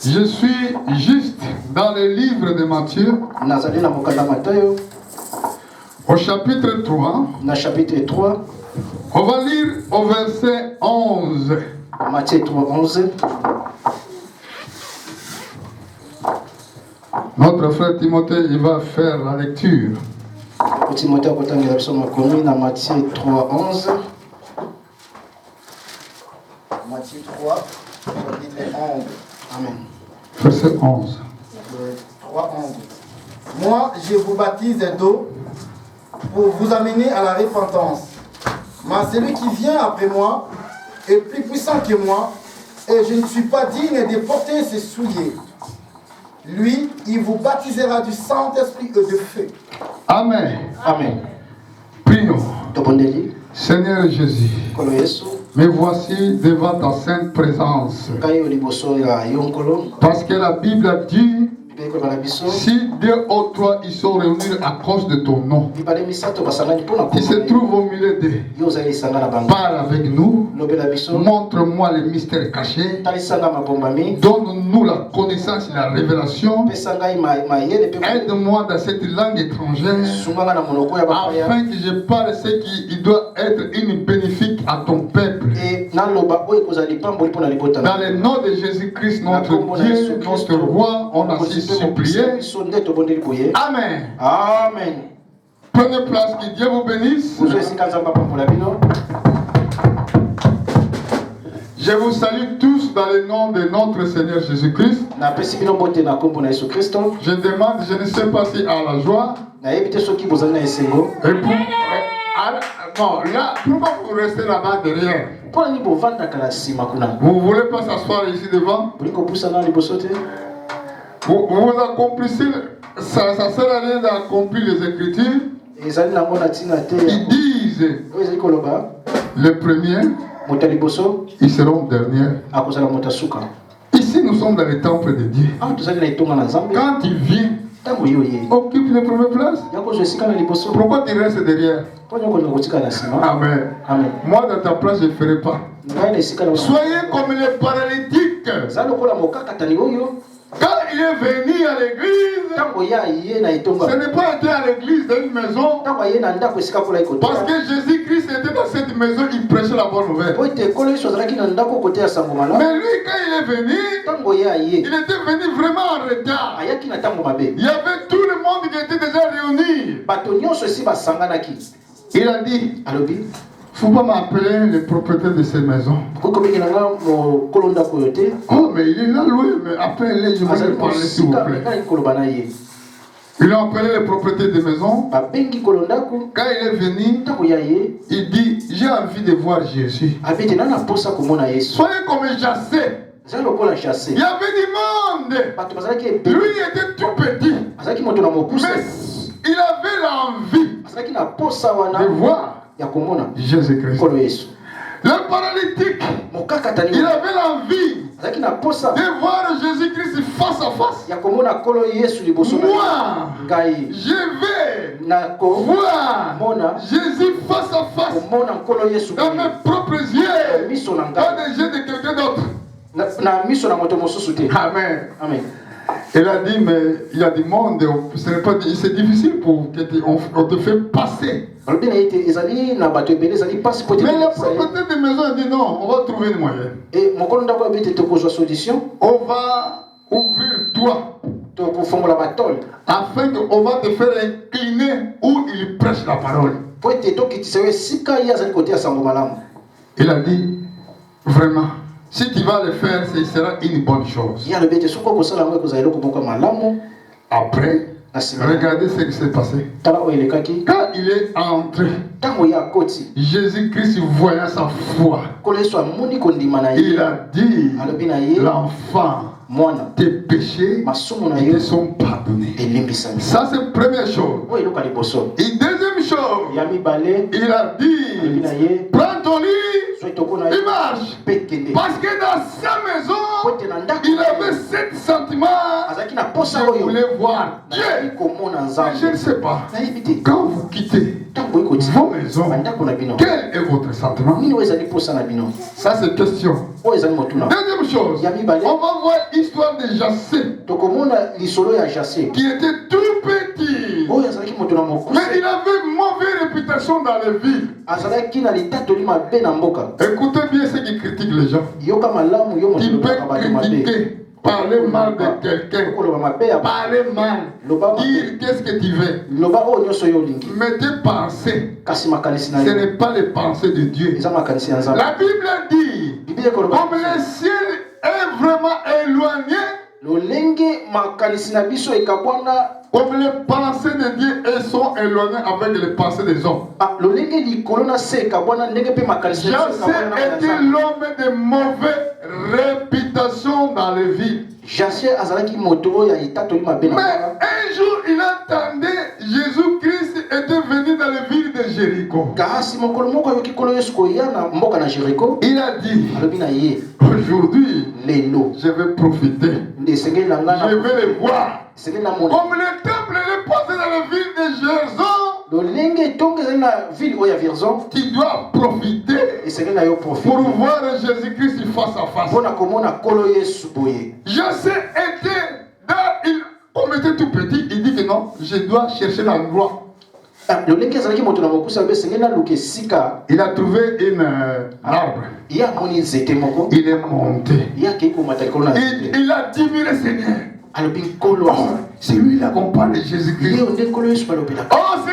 Je suis juste dans le livre de Matthieu, au chapitre 3. On va lire au verset 11. Matthieu 3, 11. Notre frère Timothée, il va faire la lecture. Timothée a Matthieu 3, 11. Matthieu 3, chapitre 11. Amen. Verset 11. 3, 11. Moi, je vous baptise d'eau pour vous amener à la repentance. Mais celui qui vient après moi est plus puissant que moi, et je ne suis pas digne de porter ses souliers. Lui, il vous baptisera du Saint-Esprit et de feu. Amen. Amen. Prions. Seigneur Jésus, me voici devant ta sainte présence. Parce que la Bible a dit, si 2 ou 3 ils sont réunis à cause de ton nom, il se trouve au milieu d'eux. Parle avec nous, montre-moi les mystères cachés, donne-nous la connaissance et la révélation. Aide-moi dans cette langue étrangère, afin que je parle ce qui doit être une bénéfique à ton peuple. Dans le nom de Jésus-Christ, notre Dieu, notre roi, on a supplié. Amen. Amen. Prenez place, que Dieu vous bénisse. Je vous salue tous dans le nom de notre Seigneur Jésus-Christ. Je demande, je ne sais pas si à la joie. Et bon, là, pourquoi vous restez là-bas derrière? Vous ne voulez pas s'asseoir ici devant? Vous accomplissez, ça sert à rien d'accomplir les Écritures. Ils disent, les premiers, ils seront derniers. Ici, nous sommes dans le temple de Dieu. Quand il vient, occupe les premières places. Pourquoi tu restes derrière? Amen. Amen. Moi, dans ta place, je ne ferai pas. Soyez comme les paralytiques. Quand il est venu à l'église, ce n'est pas été à l'église d'une maison. Parce que Jésus-Christ était dans cette maison, il prêchait la bonne nouvelle. Mais lui, quand il est venu, il était venu vraiment en retard. Il y avait tout le monde qui était déjà réuni. Il a dit, il ne faut pas m'appeler le propriétaire de cette maison. Oh, mais il est là loin, mais appelez-le, je vais lui parler s'il vous plaît. Il a appelé le propriétaire de maison. Quand il est venu, il dit, j'ai envie de voir Jésus. Soyez comme chassé. Il y avait du monde. Lui était tout petit. Mais il avait l'envie de voir Jésus-Christ. Le paralytique, il avait l'envie de voir Jésus-Christ face à face. Moi, je vais voir Jésus face à face dans mes propres yeux, pas des yeux de quelqu'un d'autre. Amen. Amen. Il a dit, mais il y a du monde, c'est difficile pour qu'on te fait passer. Mais le propriétaire de maison a dit non, on va trouver une moyen. On va ouvrir toi, afin qu'on va te faire incliner où il prêche la parole. Il a dit, vraiment, si tu vas le faire, ce sera une bonne chose. Après, regardez ce qui s'est passé. Quand il est entré, Jésus-Christ, voyant sa foi, il a dit, l'enfant, tes péchés te sont pardonnés. Ça, c'est la première chose. Et deuxième chose, il a dit, prends ton lit, il marche. Parce que dans sa maison, il avait cet sentiment, je voulais voir Dieu. Mais je ne sais pas, quand vous quittez vos maisons, quelle est votre sentiment? Ça, c'est question. Deuxième chose, on va voir l'histoire de Jassé, qui était tout petit, mais il avait une mauvaise réputation dans les villes. Écoutez bien ceux qui critiquent les gens. Tu peux critiquer, parler mal de quelqu'un, parler mal, dire qu'est-ce que tu veux. Mais tes pensées, ce n'est pas les pensées de Dieu. La Bible dit, comme le ciel est vraiment éloigné, comme les pensées de Dieu sont éloignées avec les pensées des hommes. Jassé était l'homme de mauvaise réputation dans les villes. Mais un jour, il entendait Jésus-Christ était venu dans les villes de Jéricho. Il a dit, aujourd'hui, je vais profiter. Je vais les voir. Comme le temple est passé dans la ville de Jérusalem, tu dois profiter pour voir Jésus-Christ face à face. Jassé était, comme il était tout petit, il dit que non, je dois chercher l'endroit. Il a trouvé un arbre. Il est monté. Il a dit, le Seigneur. Oh, c'est lui là qu'on parle de Jésus-Christ. Oh, c'est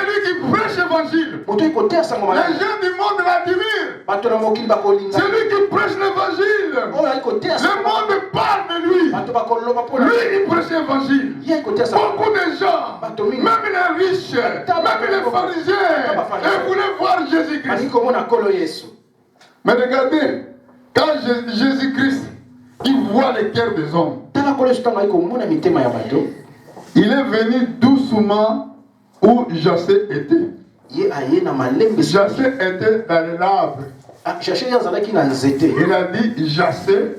lui qui prêche l'évangile. Les gens du monde l'admirent. C'est lui qui prêche l'évangile. Le monde parle de lui. Lui, il prêche l'évangile. Beaucoup de gens, même les riches, même les pharisiens, ils voulaient voir Jésus-Christ. Mais regardez, quand Jésus-Christ, il voit les cœurs des hommes, il est venu doucement où Jassé était. Jassé était dans l'arbre. Il a dit, Jassé,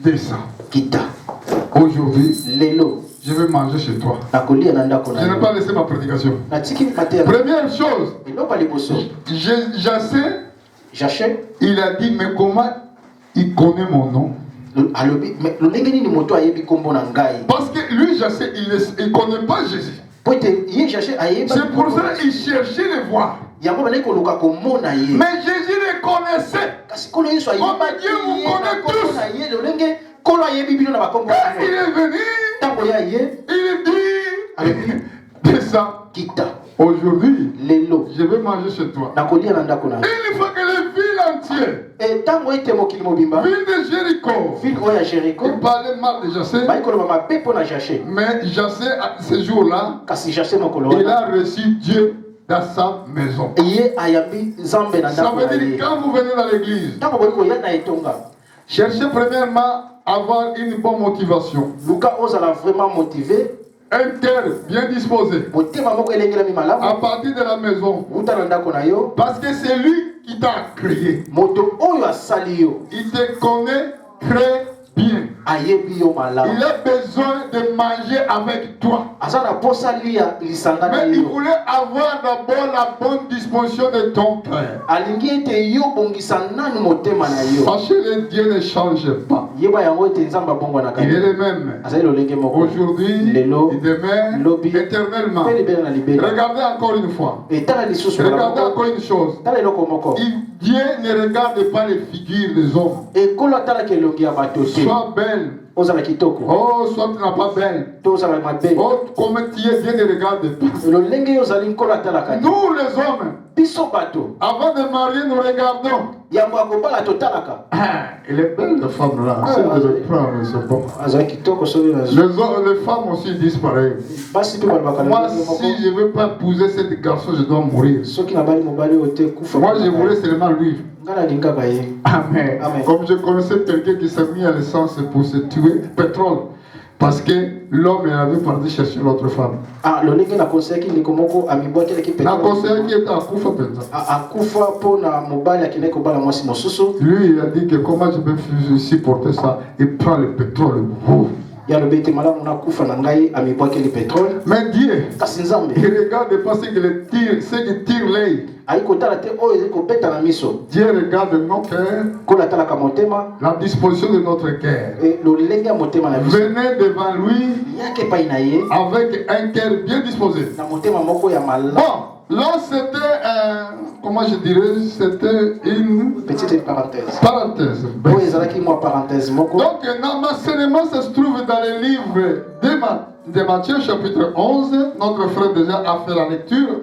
descends. Aujourd'hui, je vais manger chez toi. Je n'ai pas laissé ma prédication. Première chose, Jassé, il a dit, mais comment il connaît mon nom? Parce que lui, Jassé, il ne connaît pas Jésus. C'est pour ça qu'il cherchait le voir. Mais Jésus le connaissait. Comme Dieu vous connaît tous. Quand il est venu, il dit, descends. Aujourd'hui, je vais manger chez toi. Il faut que les villes entières, ville de Jéricho, il parlait mal de Jassé. Mais Jassé, ce jour-là, il a reçu Dieu dans sa maison. Ça veut dire quand vous venez dans l'église, cherchez premièrement à avoir une bonne motivation. Un cœur bien disposé à partir de la maison, parce que c'est lui qui t'a créé. Il te connaît très bien. Il a besoin de manger avec toi. Mais il voulait avoir d'abord la bonne disposition de ton cœur. Sachez-le, Dieu ne change pas. Il est le même. Aujourd'hui, demain, éternellement. Regardez encore une fois. Regardez encore une chose. Dieu ne regarde pas les figures des hommes. Sois belle. Oh, soit tu n'es pas belle. Oh, comme tu es, Dieu ne regarde pas. Nous les hommes, avant de marier, nous regardons. Elle est belle, la femme là. Celle que je prends, c'est bon. Les femmes aussi disent pareil. Moi, si je ne veux pas épouser cet garçon, je dois mourir. Moi, je voulais seulement lui. Amen. Comme je connaissais quelqu'un qui s'est mis à l'essence pour se tuer, pétrole, parce que l'homme avait parti chercher l'autre femme. La conseillère qui était à Koufa. Lui, il a dit que comment je peux supporter ça. Il prend le pétrole. Mais Dieu, il regarde pas ce qui tire l'œil. Dieu regarde nos cœurs, la disposition de notre cœur. Venez devant lui avec un cœur bien disposé. Bon, là c'était, comment je dirais, c'était une petite parenthèse. Donc, l'enseignement se trouve dans le livre de Matthieu chapitre 11. Notre frère déjà a fait la lecture.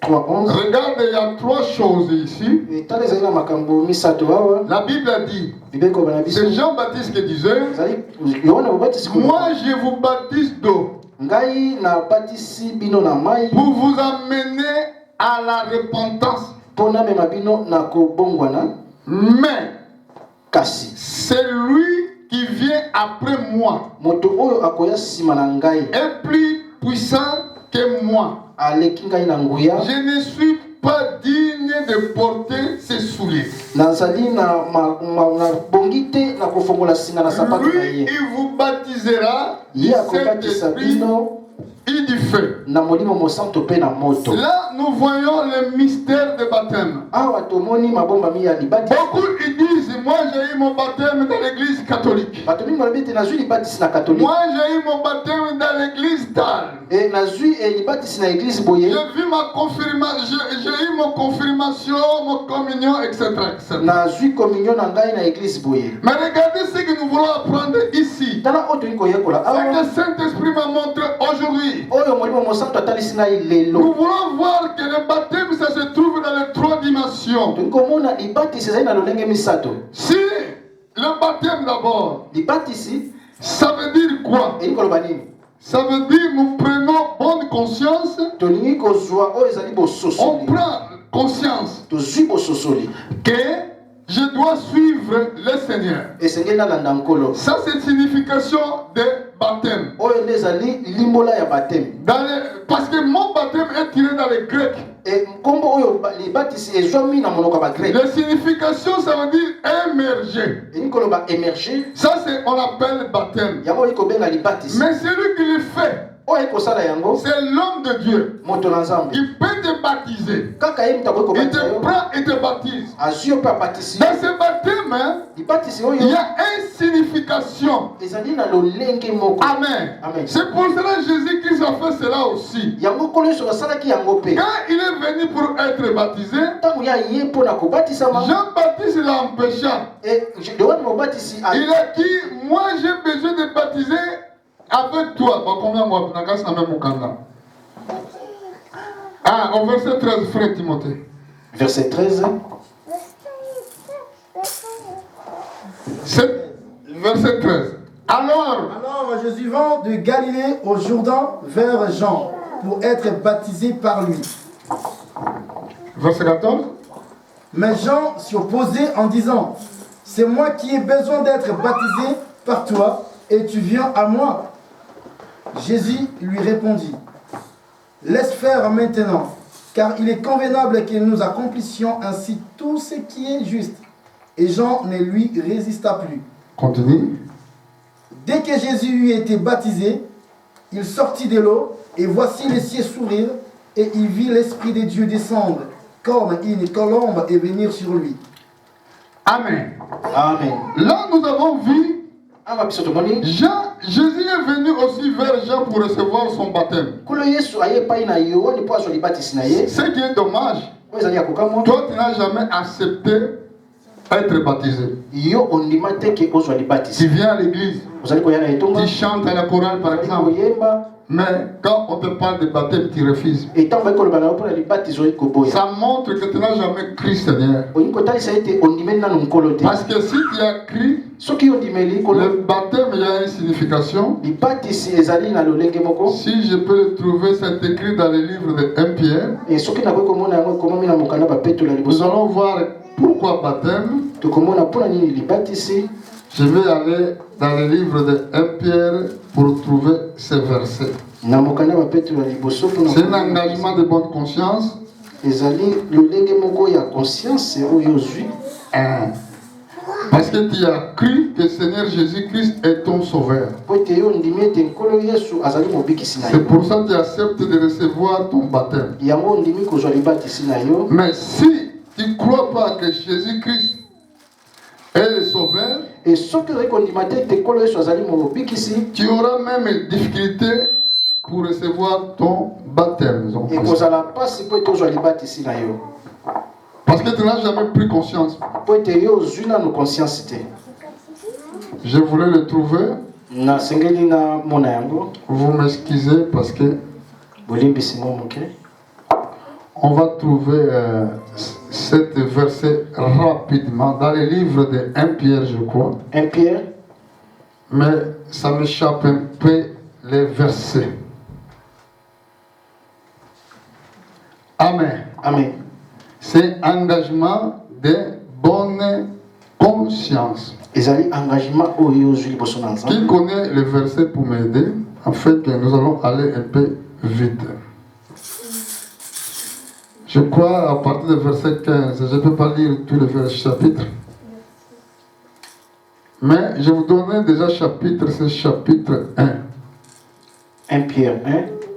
Regarde, il y a 3 choses ici. La Bible a dit, c'est Jean-Baptiste qui disait, moi je vous baptise d'eau pour vous amener à la repentance. Mais c'est lui qui vient après moi est plus puissant que moi. Je ne suis pas digne de porter ses souliers. Lui, il vous baptisera du Saint-Esprit et du feu. Là, nous voyons le mystère du baptême. Beaucoup ils disent, moi j'ai eu mon baptême dans l'église catholique. Moi j'ai eu mon baptême dans l'église tal. J'ai eu mon confirmation, mon communion, etc. Mais regardez ce que nous voulons apprendre ici. Ce que le Saint-Esprit m'a montré aujourd'hui. Nous voulons voir que le baptême, ça se trouve dans les 3 dimensions. Si le baptême d'abord, ça veut dire quoi? Ça veut dire nous prenons bonne conscience. On prend conscience que je dois suivre le Seigneur. Ça c'est une signification de baptême. Parce que mon baptême est tiré dans les Grecs. La signification, ça veut dire émerger. Ça c'est on appelle baptême. Mais celui qui le fait, c'est l'homme de Dieu. Il peut te baptiser. Il te prend et te baptise. Dans ce baptême, il y a une signification. Amen. C'est pour cela que Jésus-Christ a fait cela aussi. Quand il est venu pour être baptisé, Jean-Baptiste l'a empêché. Il a dit, moi j'ai besoin de baptiser avec toi. Au verset 13, frère Timothée. Verset 13. Verset 13. Alors Jésus vint de Galilée au Jourdain vers Jean pour être baptisé par lui. Verset 14. Mais Jean s'y opposait en disant, c'est moi qui ai besoin d'être baptisé par toi et tu viens à moi. Jésus lui répondit, laisse faire maintenant, car il est convenable que nous accomplissions ainsi tout ce qui est juste. Et Jean ne lui résista plus. Continue. Dès que Jésus eut été baptisé, il sortit de l'eau, et voici les cieux s'ouvrir, et il vit l'Esprit de Dieu descendre, comme une colombe, et venir sur lui. Amen. Amen. Là, nous avons vu Jésus est venu aussi vers Jean pour recevoir son baptême. Ce qui est dommage, toi tu n'as jamais accepté être baptisé. Tu viens à l'église, tu chantes à la chorale par exemple. Mais quand on te parle de baptême, tu refuses. Ça montre que tu n'as jamais cru Seigneur. Parce que si tu as cru, le baptême il y a une signification. Si je peux le trouver, c'est écrit dans le livre de 1 Pierre. Nous allons voir pourquoi baptême. Je vais aller dans le livre de 1 Pierre pour trouver ces versets. C'est un engagement de bonne conscience. Parce que tu as cru que le Seigneur Jésus-Christ est ton sauveur. C'est pour ça que tu acceptes de recevoir ton baptême. Mais si tu ne crois pas que Jésus-Christ est le sauveur, tu auras même une difficulté pour recevoir ton baptême. Parce que tu n'as jamais pris conscience. Je voulais le trouver. Vous m'excusez parce que on va trouver cet verset rapidement dans les livres de 1 Pierre, je crois. 1 Pierre. Mais ça m'échappe un peu les versets. Amen. Amen. C'est engagement de bonne conscience. Qui connaît le verset pour m'aider, en fait, nous allons aller un peu vite. Je crois à partir du verset 15, je ne peux pas lire tous les chapitres. Mais je vous donne déjà chapitre, c'est chapitre 1. 1 Pierre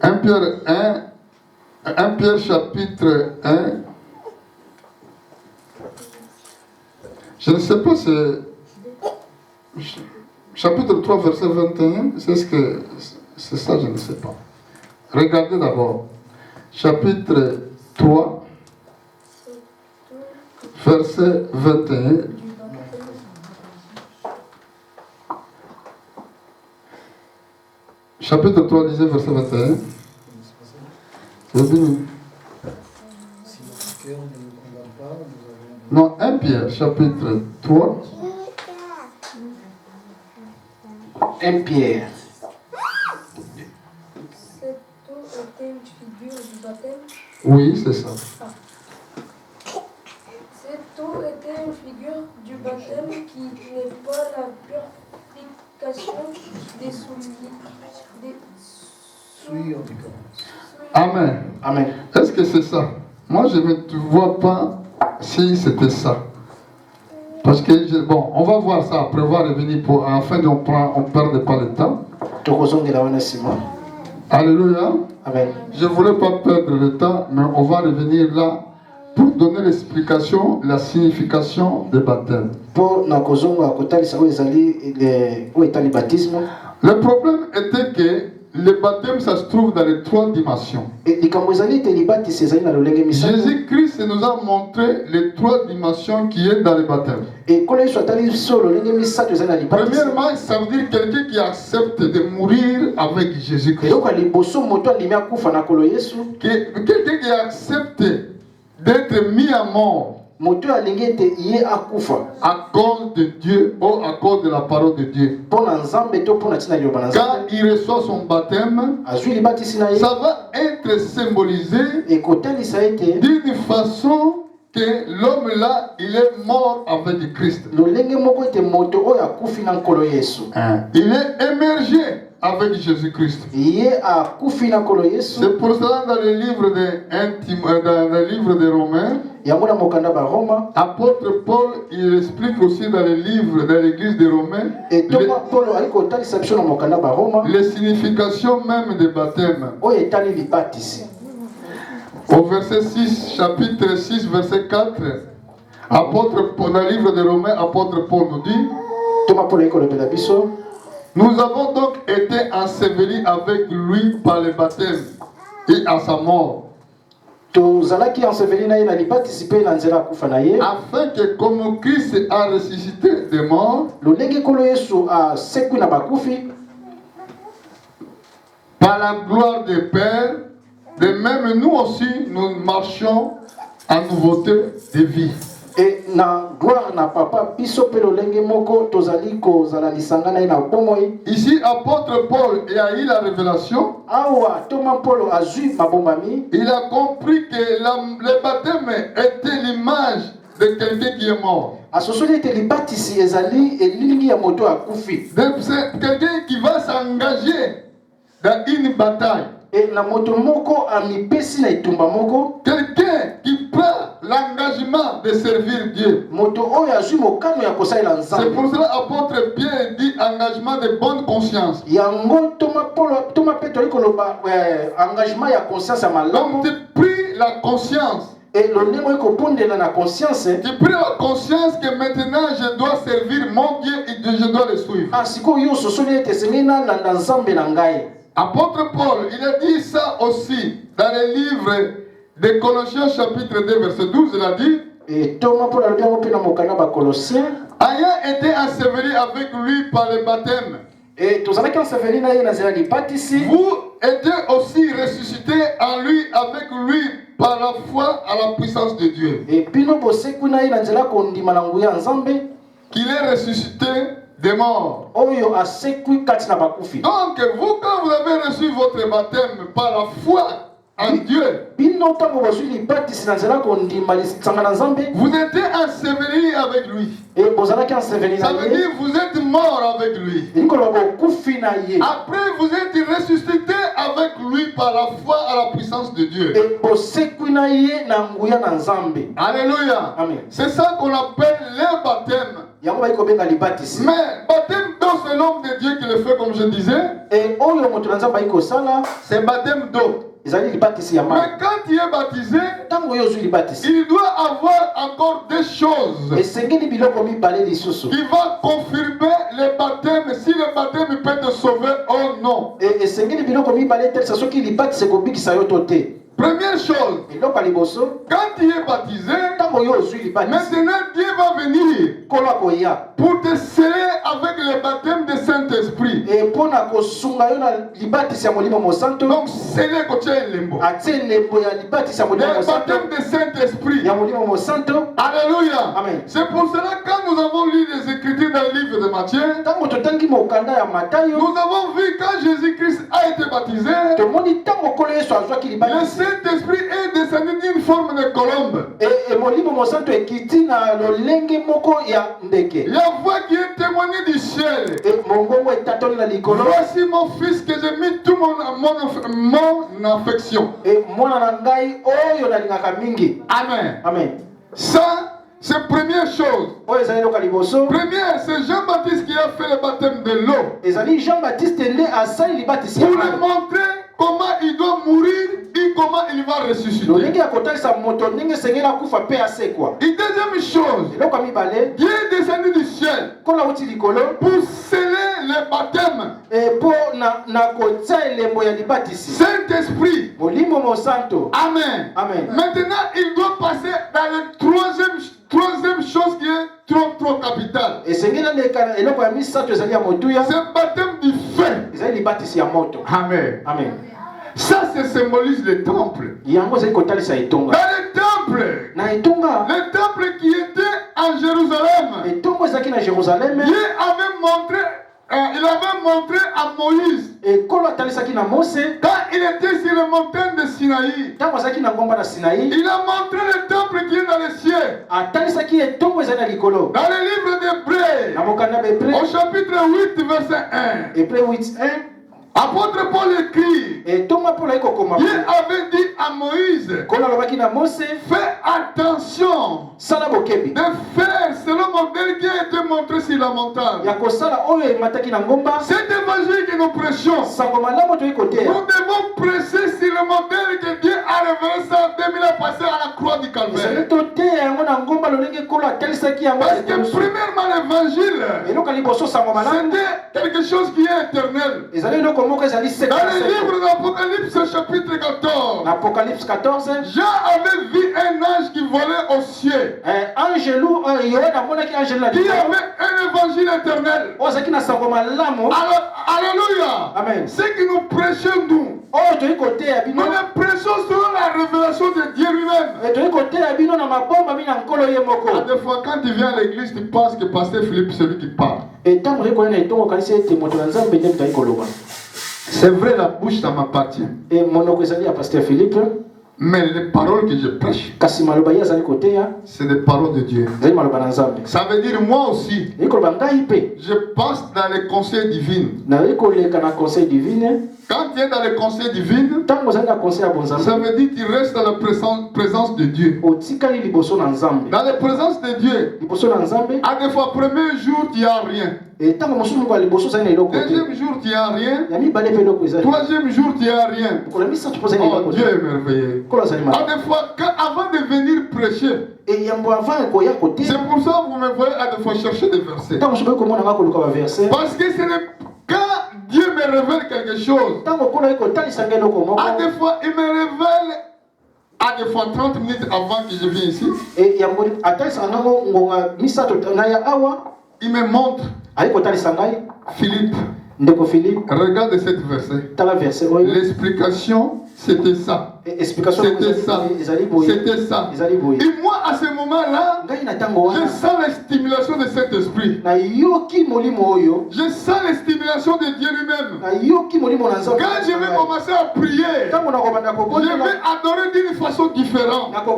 1. 1 Pierre 1. 1 Pierre chapitre 1. Je ne sais pas, c'est chapitre 3, verset 21. C'est ça, je ne sais pas. Regardez d'abord. Chapitre 3, verset 21. Chapitre 3, lisez verset 21. Non, 1 Pierre, chapitre 3. 1 Pierre. Cette eau était une figure du baptême. Oui, c'est ça. Cette eau était une figure du baptême qui n'est pas la purification des souillures. Amen. Amen. Est-ce que c'est ça? Moi, je ne vois pas si c'était ça. Parce que, bon, on va voir ça après, on va revenir afin qu'on ne perde pas le temps. Alléluia. Amen. Je ne voulais pas perdre le temps, mais on va revenir là pour donner l'explication, la signification du baptême. Le problème était que le baptême, ça se trouve dans les 3 dimensions. Jésus-Christ nous a montré les 3 dimensions qui est dans le baptême. Premièrement, ça veut dire quelqu'un qui accepte de mourir avec Jésus-Christ. Quelqu'un qui accepte d'être mis à mort à cause de Dieu ou à cause de la parole de Dieu. Quand il reçoit son baptême, ça va être symbolisé d'une façon que l'homme là, il est mort avec Christ. Il est émergé avec Jésus-Christ. C'est pour cela dans le livre de Romains, apôtre Paul, il explique aussi dans le livre de l'église de Romains les significations même des baptêmes. Au verset 6, chapitre 6, verset 4, apôtre Paul, dans le livre de Romains, apôtre Paul nous dit: nous avons donc été ensevelis avec lui par le baptême et à sa mort. Afin que comme Christ a ressuscité des morts, par la gloire du Père, de même nous aussi, nous marchons en nouveauté de vie. Et na gloire na papa biso pe lolenge moko tozali ko zala lisanga na ina bomoi. Ici apôtre Paul a eu la révélation. Awa Thomas Paul a vu mabombami. Il a compris que le baptême était l'image de quelqu'un qui est mort. Asosoli était libatisi ezali elingi ya moto akufi. C'est quelqu'un qui va s'engager dans une bataille. Et na moto moko ami pesi na itumba moko. Quelqu'un qui prend l'engagement de servir Dieu. C'est pour cela l'apôtre Pierre dit engagement de bonne conscience. Donc tu pries la conscience. Et le nemo ikopunde na conscience. Tu pries la conscience que maintenant je dois servir mon Dieu et que je dois le suivre. Apôtre Paul, il a dit ça aussi dans le livre de Colossiens chapitre 2 verset 12, il a dit ayant été enseveli avec lui par le baptême. Vous êtes aussi ressuscités en lui, avec lui, par la foi à la puissance de Dieu. Qu'il est ressuscité des morts. Donc vous, quand vous avez reçu votre baptême par la foi en Dieu, vous étiez enseveli avec lui. Ça veut dire que vous êtes mort avec lui. Après vous êtes ressuscité avec lui par la foi à la puissance de Dieu. Alléluia. C'est ça qu'on appelle le baptême. Mais baptême d'eau, c'est l'homme de Dieu qui le fait, comme je disais. C'est baptême d'eau. Mais quand il est baptisé, il doit avoir encore des choses qui vont confirmer le baptême, si le baptême peut te sauver ou non. Première chose, quand il est baptisé, maintenant Dieu va venir pour te sceller avec le baptême du Saint-Esprit. Donc, sceller côté lembo. Le baptême du Saint-Esprit. Alléluia. C'est pour cela que quand nous avons lu les Écritures dans le livre de Matthieu, nous avons vu quand Jésus-Christ a été baptisé, le Saint-Esprit est descendu d'une forme de colombe. La voix qui est témoignée du ciel. Voici mon fils que j'ai mis tout mon affection. Amen. Amen. Ça, c'est première chose. Première, c'est Jean-Baptiste qui a fait le baptême de l'eau. Pour lui montrer comment il doit mourir et comment il va ressusciter. Et deuxième chose, Dieu est descendu du ciel pour sceller le baptême. Saint-Esprit. Amen. Amen. Maintenant, il doit passer dans le troisième chose qui est trop capitale. C'est le baptême du feu. Amen. Amen. Ça, symbolise le temple. Dans le temple qui était en Jérusalem, Dieu avait montré. Il avait montré à Moïse quand il était sur la montagne de Sinaï. Il a montré le temple qui est dans le ciel. Dans le livre d'Hébreux, au chapitre 8, verset 1. Apôtre Paul écrit, Dieu avait dit à Moïse, fais attention de faire selon le modèle qui a été montré sur la montagne. Cet évangile que nous prêchons, nous devons prêcher sur le modèle que Dieu a révélé ça 2000 ans passé à la croix du Calvaire. Parce que premièrement l'évangile, c'était quelque chose qui est éternel. Dans le livre d'Apocalypse chapitre 14, Jean avait vu un ange qui volait au ciel, qui avait un évangile éternel. Alléluia. Ce que nous prêchons nous le prêchons selon la révélation de Dieu lui-même. Des fois quand tu viens à l'église, tu penses que pasteur Philippe c'est lui qui parle. C'est vrai, la bouche ça m'appartient. Et mon pasteur Philippe. Mais les paroles que je prêche, c'est des paroles de Dieu. Ça veut dire moi aussi, je passe dans les conseils divins. Quand tu es dans les conseils divins, ça veut dire que tu restes dans la présence de Dieu. Dans la présence de Dieu, à des fois, premier jour, tu n'as rien. Deuxième jour, tu n'as rien. Troisième jour, tu n'as rien. Oh, Dieu est merveilleux. À des fois, avant de venir prêcher, c'est pour ça que vous me voyez à des fois chercher des versets. Parce que ce n'est quand Dieu me révèle quelque chose, à des fois, il me révèle à des fois 30 minutes avant que je vienne ici. Il me montre Philippe. Regarde cette verset. L'explication, c'était ça. C'était ça. C'était ça. Et moi, à ce moment-là, je sens la stimulation de cet esprit. Je sens la stimulation de Dieu lui-même. Quand je vais commencer à prier, je vais adorer d'une façon différente. Parce que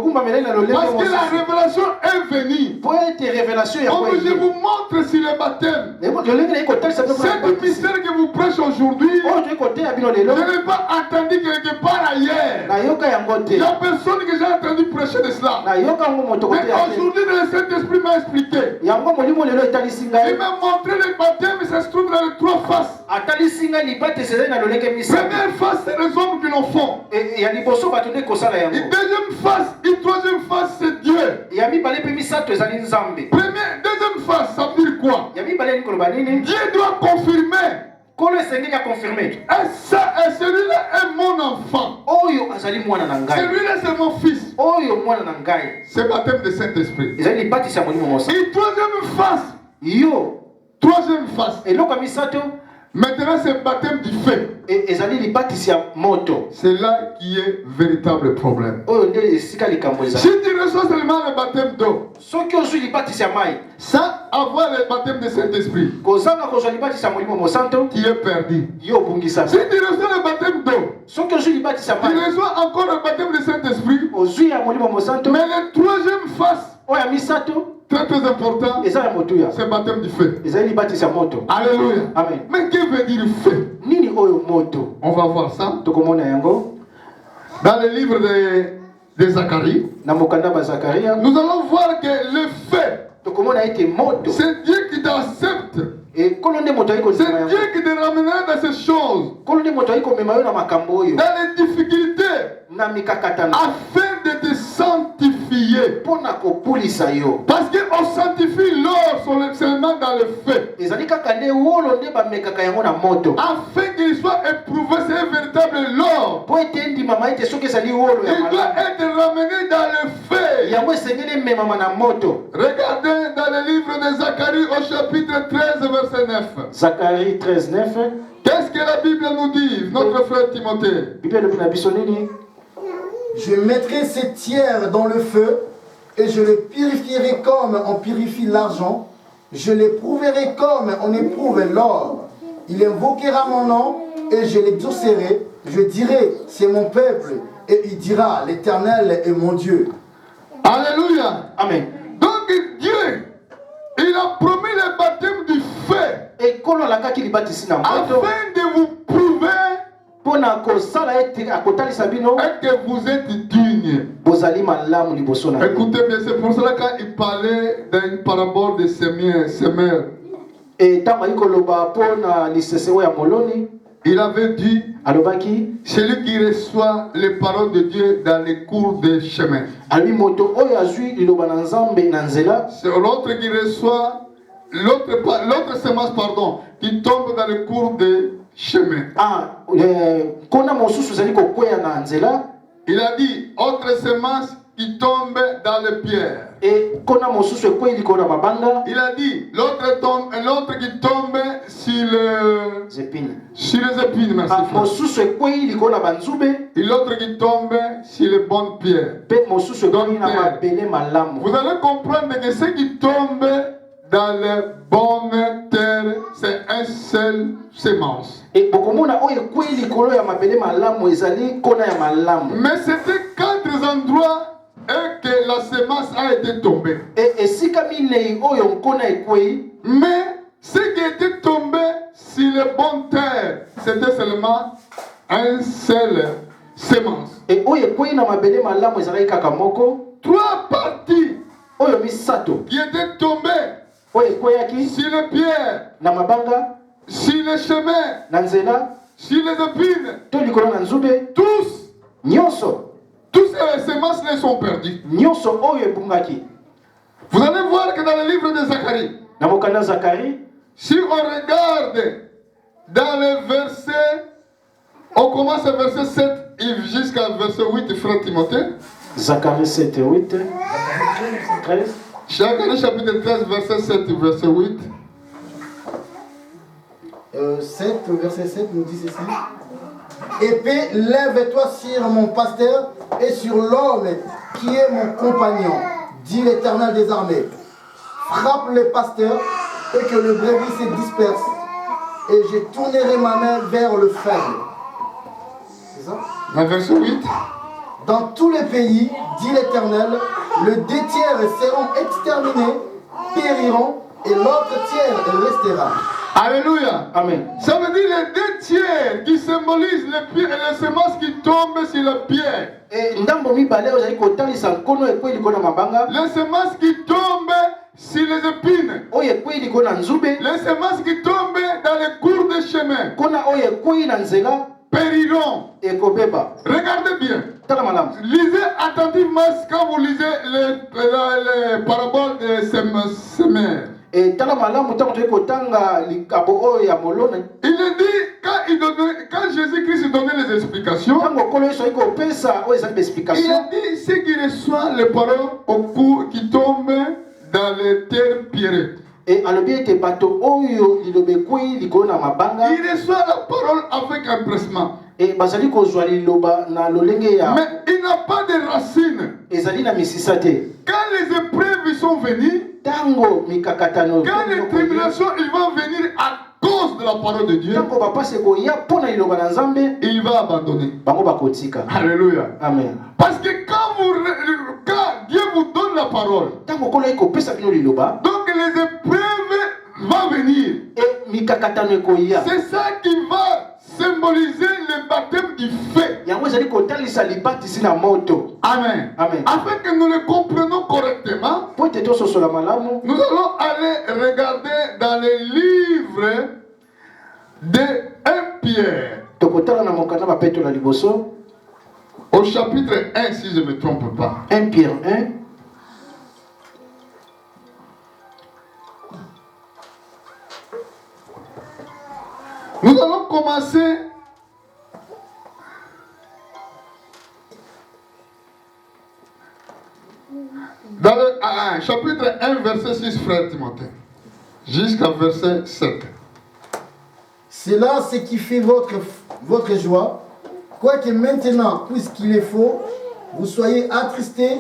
la révélation est venue. Comme je vous montre sur le baptême, cette mystère que vous prêchez aujourd'hui, je n'ai pas entendu quelque part ailleurs. Il n'y a personne que j'ai entendu prêcher de cela. Mais aujourd'hui, le Saint-Esprit m'a expliqué. Il m'a montré le baptême, ça se trouve dans les trois faces. Première face, c'est les hommes qui l'ont font. Une deuxième face, une troisième face, c'est Dieu. Deuxième face, ça veut dire quoi? Dieu doit confirmer. Et celui-là est mon enfant. Celui-là c'est mon fils. C'est le baptême de Saint-Esprit. Et troisième face. Maintenant c'est le baptême du feu. C'est là qui est véritable problème. Si tu reçois seulement le baptême d'eau, sans avoir le baptême de Saint-Esprit, tu es perdu. Si tu reçois le baptême d'eau, tu reçois encore le baptême de Saint-Esprit, mais la troisième face, très très important, c'est le baptême du feu. Alléluia. Amen. Mais que veut dire feu? On va voir ça dans le livre de Zacharie. Nous allons voir que le feu, c'est Dieu qui t'accepte. C'est Dieu qui te ramènera dans ces choses, dans les difficultés, afin de te sanctifier. Parce qu'on sanctifie l'or seulement dans le feu, afin qu'il soit éprouvé. C'est un véritable l'or. Il doit être ramené dans le feu. Regardez dans le livre de Zacharie au chapitre 13 verset 9. Zacharie 13, 9. Qu'est-ce que la Bible nous dit, notre frère Timothée? Je mettrai ces tiers dans le feu et je les purifierai comme on purifie l'argent. Je les prouverai comme on éprouve l'or. Il invoquera mon nom et je l'exaucerai. Je dirai, c'est mon peuple. Et il dira, l'Éternel est mon Dieu. Alléluia. Amen. Donc Dieu, il a promis le baptême du feu, afin de vous prouver et que vous êtes digne. Écoutez bien, c'est pour cela quand il parlait d'une parabole de semeur, il avait dit, celui qui reçoit les paroles de Dieu dans les cours de chemin, c'est l'autre qui reçoit l'autre semence, qui tombe dans le cours de chemin. Il a dit autre semence qui tombe dans les pierres. Il a dit l'autre qui tombe sur les épines. Merci. Et l'autre qui tombe sur les bonnes pierres. Vous allez comprendre que ce qui tombe dans les bonnes terres, c'est un seul semence. Mais c'était quand endroits et que la semence a été tombée. Et si kamine oyo nkona ekwei, mais ce qui était tombé sur les bonnes terres, c'était seulement un seul semence. Et oyo ekwei na mabele malamu ezalaki kaka moko. 3 parties Oyo misato qui étaient tombées oyo ekweyaki sur les pierres, na mabanga, sur les chemins, na nzela, sur les épines. to likolo na nzube, Tous nyonso ces semences les sont perdues. nyonso oyo ebungaki. Vous allez voir que dans le livre de Zacharie, Na mokanda Zacharie, si on regarde dans le verset, on commence au verset 7 jusqu'à verset 8, frère Timothée. Zacharie 7 et 8, 13. Zacharie chapitre 13, verset 7 et verset 8. 7, verset 7 nous dit ceci. Épée, lève-toi sur mon pasteur et sur l'homme qui est mon compagnon, dit l'Éternel des armées. Frappe le pasteur et que le brebis se disperse, et je tournerai ma main vers le faible. C'est ça? Le verset 8. Dans tous les pays, dit l'Éternel, le 2 tiers seront exterminés, périront, et l'autre tiers restera. Alléluia. Amen. Ça veut dire les 2 tiers qui symbolisent les semences qui tombent sur la pierre. Et ndambo mibale ozali kotalisa nkono ekwei likolo na mabanga, Les semences qui tombent sur les épines. oyo ekwei likolo na nzube, Les semences qui tombent dans les cours de chemin nkona oyo ekwei na nzela périront. ekobeba. Regardez bien. Tala malamu. Lisez attentivement quand vous lisez les paraboles de semeurs. Et tala malamu ntango toyei kotanga likabo oyo ya molona. Il est dit, quand Jésus-Christ donnait les explications, Ntango okolo yesu ayei kopesa oyo ezali il baexplication, a dit ceux qui reçoivent les paroles au cours qui tombent dans les terres pierreuses. et alobi ete bato oyo liloba ekwei likolo na mabanga, Il reçoit la parole avec empressement. et bazali kozwa liloba na lolenge ya Mais il n'a pas de racines. ezali na misisa te. Quand les épreuves sont venues, Ntango mikakatano, quand les tribulations ils vont venir à cause de la parole de Dieu, ntango bapasi koya mpo na liloba na Nzambe, il va abandonner. bango bakotika. Alléluia. Amen. Parce que quand Dieu vous donne la parole, Ntango okolo ayei kopesa bino liloba, donc les épreuves vont venir. e mikakatano ekoya. C'est ça qui va symboliser le baptême du feu. Yango ezali kotalisa libatisi na moto. Amen. Amen. Afin que nous le comprenions correctement, Po ete tososola malamu, nous allons aller regarder dans les livres de 1 Pierre, tokotala na mokanda bapetola liboso, au chapitre 1, si je ne me trompe pas. 1 Pierre 1. Nous allons commencer dans le chapitre 1, verset 6, frère Timothée, jusqu'à verset 7. C'est là ce qui fait votre joie, quoique maintenant, puisqu'il est faux, vous soyez attristés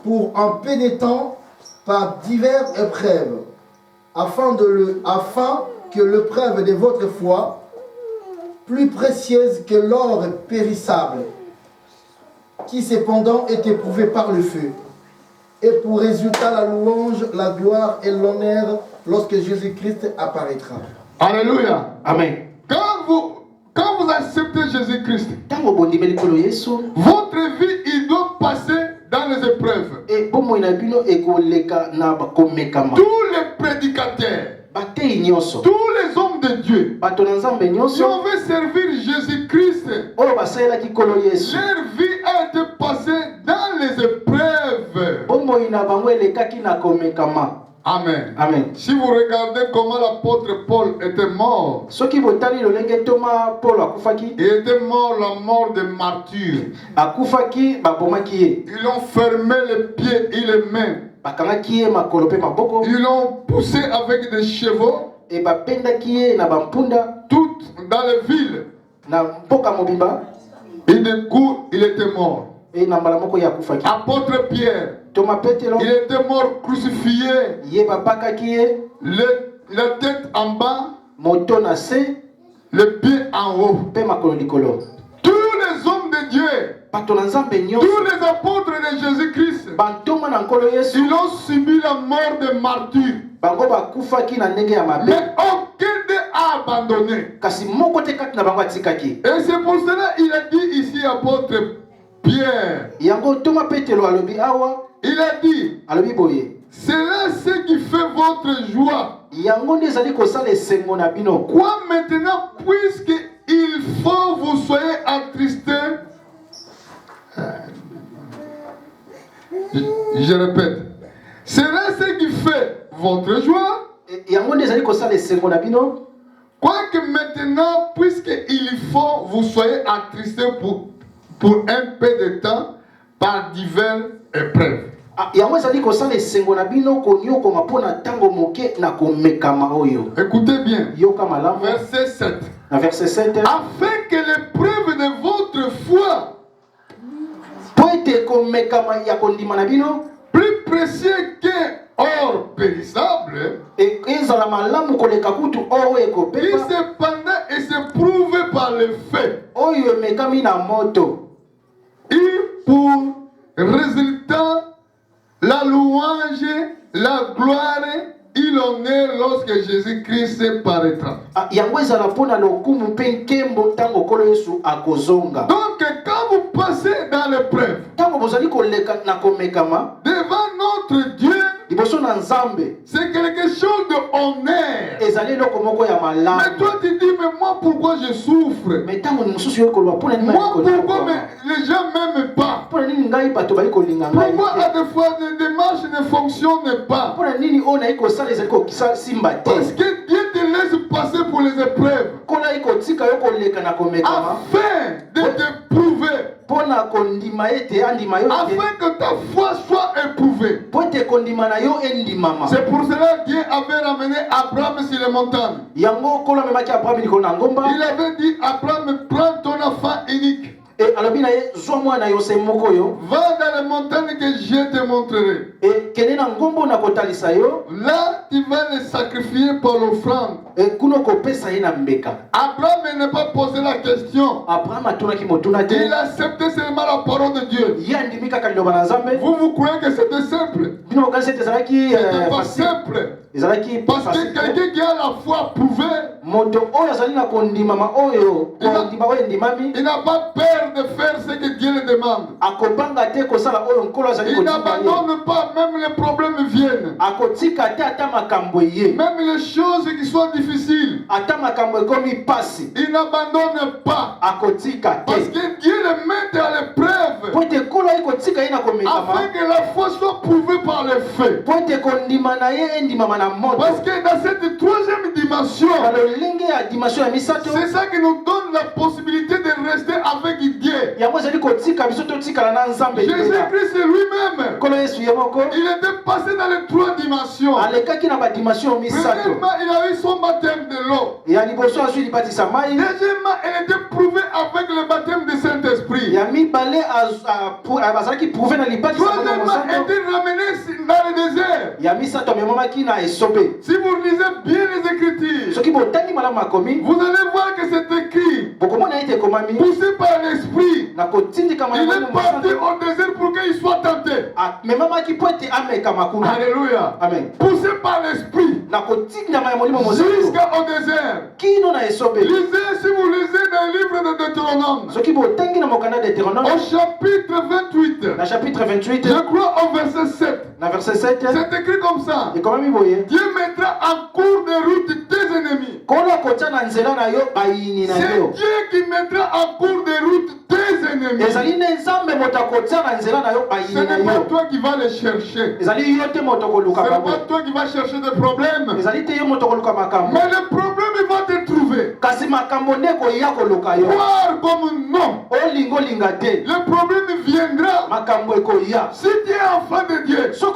pour un peu de temps par diverses épreuves, afin que l'épreuve de votre foi, plus précieuse que l'or périssable, qui cependant est éprouvé par le feu, et pour résultat la louange, la gloire et l'honneur lorsque Jésus-Christ apparaîtra. Alléluia. Amen. Quand vous acceptez Jésus-Christ, Ntango bondimeli likolo Yesu, votre vie, il doit passer dans les épreuves. e bomoi na bino ekoleka na bakomekama. Tous les prédicateurs, Batei nyonso, tous les hommes de Dieu, bato na Nzambe si nyonso on veut servir Jésus-Christ, oyo basalelaki nkolo Yesu, leur vie a été passée dans les épreuves. bomoi na bango elekaki na komekama. Amen. Amen. Si vous regardez comment l'apôtre Paul était mort, Soki botali lolenge toma Paul akufaki, il était mort la mort de martyr. akufaki babomaki ye, Ils ont fermé les pieds et les mains. bakangaki ye makolo mpe maboko, Ils l'ont poussé avec des chevaux, e bapendaki ye na bampunda toutes dans les villes. na mboka mobimba, Et du coup, il était mort. e na mbala moko ye akufaki. Apôtre Pierre, Toma Petelo, il était mort crucifié, ye babakaki ye, la tête en bas, moto na se les pieds en haut. mpe makolo likolo. Tous les hommes de Dieu, Tous les apôtres de Jésus-Christ, ils ont subi la mort des martyrs. Mais aucun d'eux a abandonné. Et c'est pour cela qu'il a dit ici, apôtre Pierre. Il a dit, c'est là ce qui fait votre joie. Quoi maintenant, puisqu'il faut vous soyez attristés? Je répète, c'est là ce qui fait votre joie. Quoique maintenant, puisqu'il faut vous soyez attristés pour un peu de temps par diverses épreuves. Écoutez bien, verset 7. Afin que l'épreuve de votre foi, plus précieux qu'un or périssable, qui cependant est éprouvé par le feu, et pour résultat la louange, la gloire et l'honneur lorsque Jésus-Christ paraîtra. Donc quand vous passez dans l'épreuve, devant notre Dieu, c'est quelque chose de honneur. Mais toi tu dis, mais moi pourquoi je souffre? Moi pourquoi les gens ne m'aiment pas? Pourquoi à des fois les démarches ne fonctionnent pas? Parce que Dieu te laisse passer pour les épreuves afin de te prouver, afin que ta foi soit éprouvée. C'est pour cela que Dieu avait ramené Abraham sur les montagnes. Il avait dit, Abraham, prends ton enfant unique. Va dans les montagnes que je te montrerai. Là, tu vas les sacrifier pour l'offrande. Abraham n'a pas posé la question. Il a accepté seulement la parole de Dieu. Vous croyez que c'était simple? C'était pas simple. Parce que quelqu'un qui a la foi prouvée, il n'a pas peur de faire ce que Dieu le demande. Il n'abandonne pas, même les problèmes viennent. Même les choses qui sont difficiles, il n'abandonne pas. Parce que Dieu le met à l'épreuve afin que la foi soit prouvée par le feu. Parce que dans cette troisième dimension, c'est ça qui nous donne la possibilité de rester avec Dieu. Jésus-Christ lui-même, il était passé dans les trois dimensions. Premièrement, il a eu son baptême de l'eau. Deuxièmement, il était prouvé avec le baptême du Saint-Esprit. Troisièmement, il était ramené dans le désert. Si vous lisez bien les Écritures, vous allez voir que c'est écrit, poussé par l'Esprit, il est parti au désert pour qu'il soit tenté. Alléluia. Amen. Poussé par l'Esprit jusqu'au désert. Lisez, si vous lisez dans le livre de Deutéronome, au chapitre 28, je crois au verset 7, c'est écrit comme ça. Dieu mettra en cours de route tes ennemis. C'est Dieu qui mettra en cours de route tes ennemis. Ce n'est pas toi qui vas les chercher. Ce n'est pas toi qui vas chercher des problèmes. Mais le problème il va te trouver. Voir comme non. Le problème viendra si tu es enfant de Dieu. Quand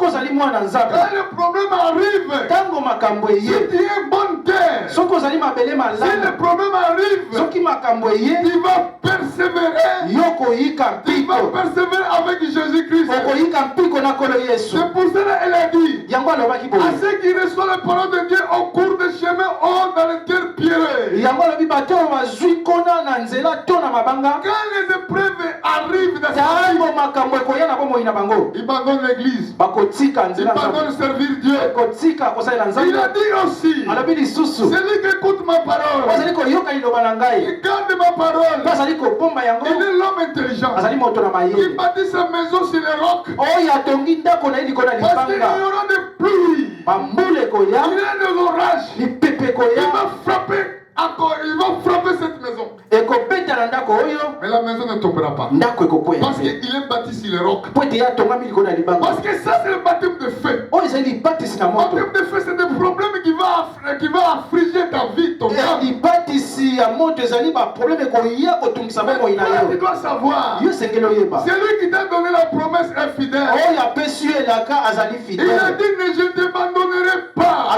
le problème arrive, si tu es bonne terre, si le problème arrive, tu vas persévérer. Tu vas persévérer avec Jésus-Christ. C'est pour cela qu'elle a dit à ceux qui reçoivent la parole de Dieu au cours du chemin ou dans les terres pierreuses. nzela to na mabanga. Quand les épreuves arrivent dans sa vie, makambo ekoya na bomo ina bango. Il abandonne l'église. Bakotika nzela. Il abandonne servir Dieu. Bakotika kosalela nzambe. Il a dit aussi. Alobi lisusu. Celui qui écoute ma parole. Bazali ko yoka liloba na ngai. Il garde ma parole. Bazali ko bomba yango. Il est l'homme intelligent. Bazali moto na maye. Il bâtit sa maison sur les rocs. Oh ya tongi ndako na iliko na libanga. Parce qu'il y aura des pluies. Bambule koya. Il y a des orages. Ni pepe koya. Il va frapper cette maison. Mais la maison ne tombera pas. Parce qu'il est bâti sur les rocs. Parce que ça, c'est le baptême de feu. Le baptême de feu, c'est des problèmes qui va affliger ta vie, ton cœur. Tu dois savoir. C'est lui qui t'a donné la promesse est fidèle. Il a dit, mais je ne t'abandonnerai pas.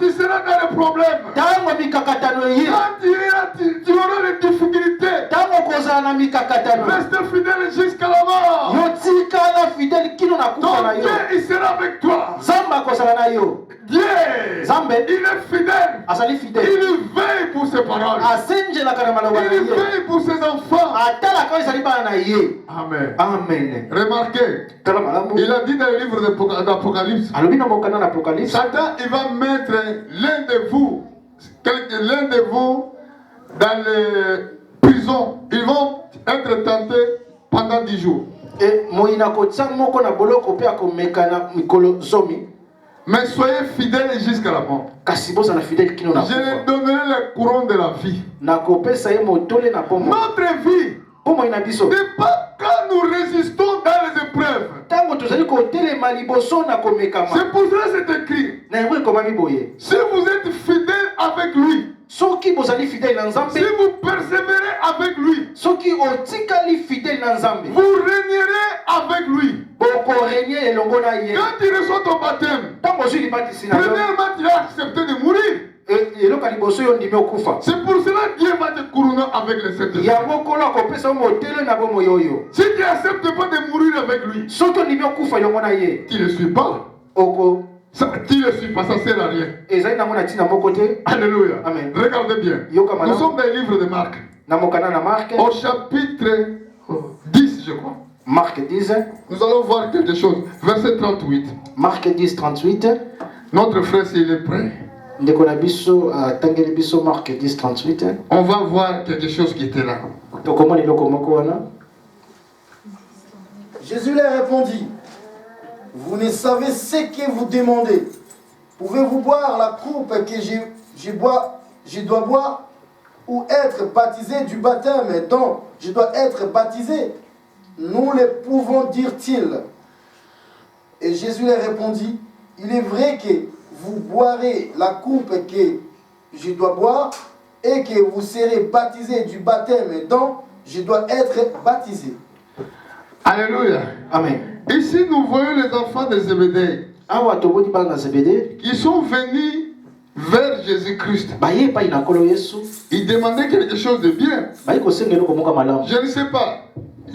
Tu seras dans les problèmes. Quand tu auras les difficultés, reste fidèle jusqu'à la mort. Ton Dieu, il sera avec toi. Dieu, il est fidèle. Il veille pour ses paroles. Il veille pour ses enfants. Amen. Amen. Remarquez, il a dit dans le livre d'Apocalypse, Satan, il va mettre l'un de vous dans les prisons. Ils vont être tentés pendant 10 jours. Mais soyez fidèles jusqu'à la mort. Je leur donnerai la couronne de la vie. Notre vie n'est pas quand nous résistons dans les épreuves. C'est pour cela que c'est écrit. Si vous êtes fidèle avec lui, si vous persévérez avec lui, vous régnerez avec lui. Quand il reçoit ton baptême, premièrement, tu as accepté de mourir. C'est pour cela que Dieu va te couronner avec les sept esprits. Si tu n'acceptes pas de mourir avec lui, tu ne le suis pas. Tu ne le suis pas, ça sert à rien. Alléluia. Amen. Regardez bien. Nous sommes dans le livre de Marc. Au chapitre 10, je crois. Marc 10. Nous allons voir quelque chose. Verset 38. Marc 10, 38. Notre frère, s'il est prêt. Marc 10, 38. On va voir quelque chose qui était là. Jésus leur répondit, vous ne savez ce que vous demandez. Pouvez-vous boire la coupe que je dois boire ou être baptisé du baptême dont je dois être baptisé? Nous le pouvons, dirent-ils. Et Jésus leur répondit, il est vrai que vous boirez la coupe que je dois boire et que vous serez baptisé du baptême dont je dois être baptisé. Alléluia. Amen. Ici, nous voyons les enfants de Zébédée qui sont venus vers Jésus-Christ. Ils demandaient quelque chose de bien. Je ne sais pas.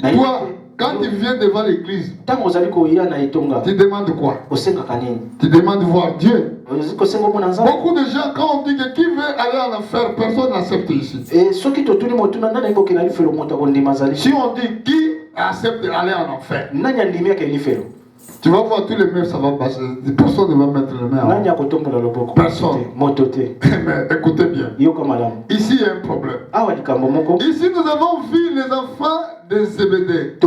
Toi, quand tu viens devant l'église, tu demandes quoi? Tu demandes voir Dieu. Beaucoup de gens, quand on dit que qui veut aller en enfer, personne n'accepte ici. Si on dit qui accepte d'aller en enfer, tu vas voir tous les mains, ça va passer. Personne ne va mettre les mains. Personne. Mais écoutez bien. Ici, il y a un problème. Ici, nous avons vu les enfants de Zébédée.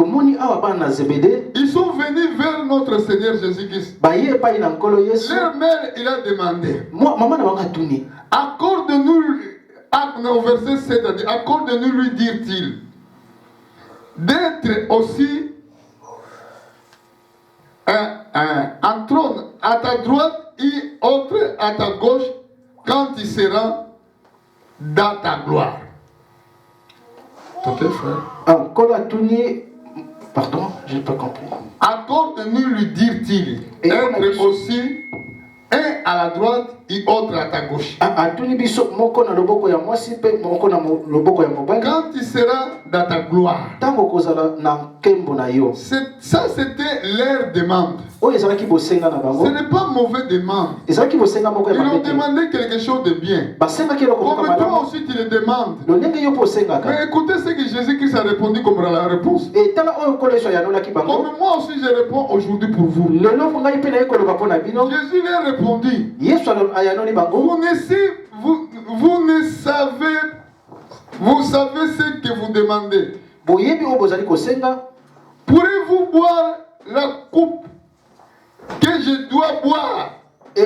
Ils sont venus vers notre Seigneur Jésus-Christ. Leur mère, il a demandé. Accorde-nous, verset 7, accorde-nous, lui dire-t-il, d'être aussi un trône à ta droite et autre à ta gauche quand tu seras dans ta gloire. Ok, frère? Pardon, je n'ai pas compris. Accorde-nous, lui dire-t-il, être aussi un à la droite et autre à ta gauche. Quand tu seras dans ta gloire. Ça c'était leur demande. Ce n'est pas mauvaise demande. Ils ont demandé quelque chose de bien. Comme toi aussi tu le demandes. Mais écoutez ce que Jésus-Christ a répondu comme la réponse. Comme moi aussi je réponds aujourd'hui pour vous. Jésus leur répondit. Vous savez ce que vous demandez. Pourrez-vous boire la coupe que je dois boire? Ou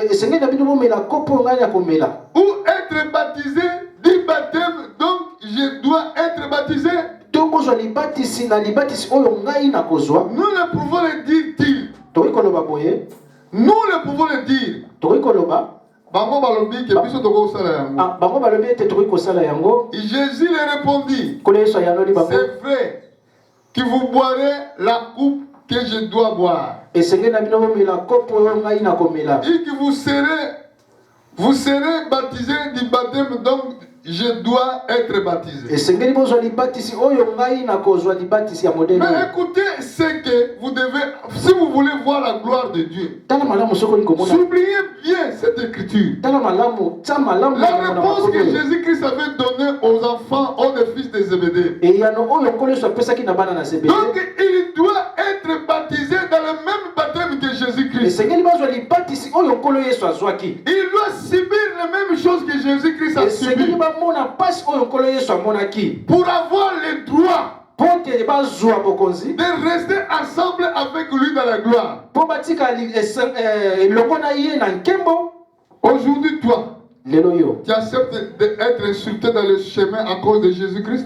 être baptisé du baptême donc je dois être baptisé? Nous le pouvons le dire. Nous le pouvons le dire. Jésus lui répondit, c'est vrai que vous boirez la coupe que je dois boire. Et que vous serez baptisé du baptême donc je dois être baptisé. Mais écoutez ce que vous devez, si vous voulez voir la gloire de Dieu, soulignez bien cette écriture. La réponse que Jésus-Christ avait donnée aux enfants, aux fils de Zébédée. Donc il doit être baptisé dans le même baptême que Jésus-Christ. Il doit subir les mêmes choses que Jésus-Christ a subi. Pour avoir le droit de rester ensemble avec lui dans la gloire. Aujourd'hui, toi, tu acceptes d'être insulté dans le chemin à cause de Jésus-Christ?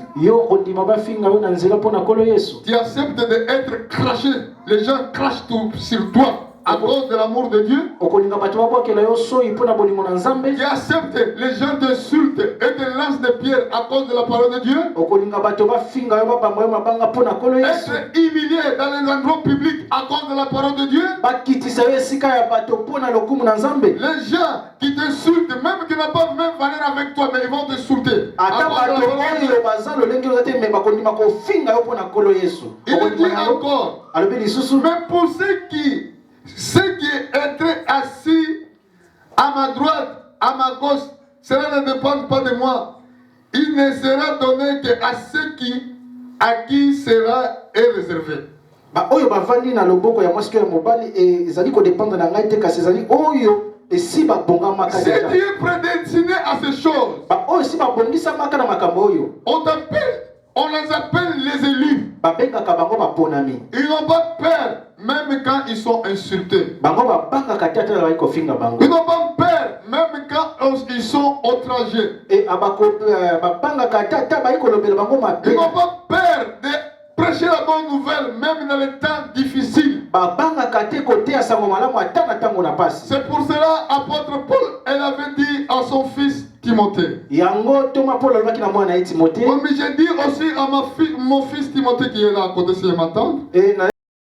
Tu acceptes d'être craché? Les gens crachent tout sur toi à cause de l'amour de Dieu? Tu acceptes les gens t'insultent et te lancent des pierres à cause de la parole de Dieu? Être humilié dans les endroits publics à cause de la parole de Dieu? Les gens qui t'insultent, même qui n'ont pas même valeur avec toi, mais ils vont t'insulter. Il dit encore, mais pour ceux qui être assis à ma droite, à ma gauche, cela ne dépend pas de moi. Il ne sera donné qu'à ceux à qui sera réservé. Si tu es prédestiné à ces choses, on les appelle les élus. Ils n'ont pas peur, même quand ils sont insultés. Ils n'ont pas peur, même quand ils sont outragés. Ils n'ont pas peur de prêcher la bonne nouvelle, même dans les temps difficiles. C'est pour cela, apôtre Paul, elle avait dit à son fils Timothée. Comme j'ai dit aussi à mon fils Timothée qui est là à côté, si il m'entend.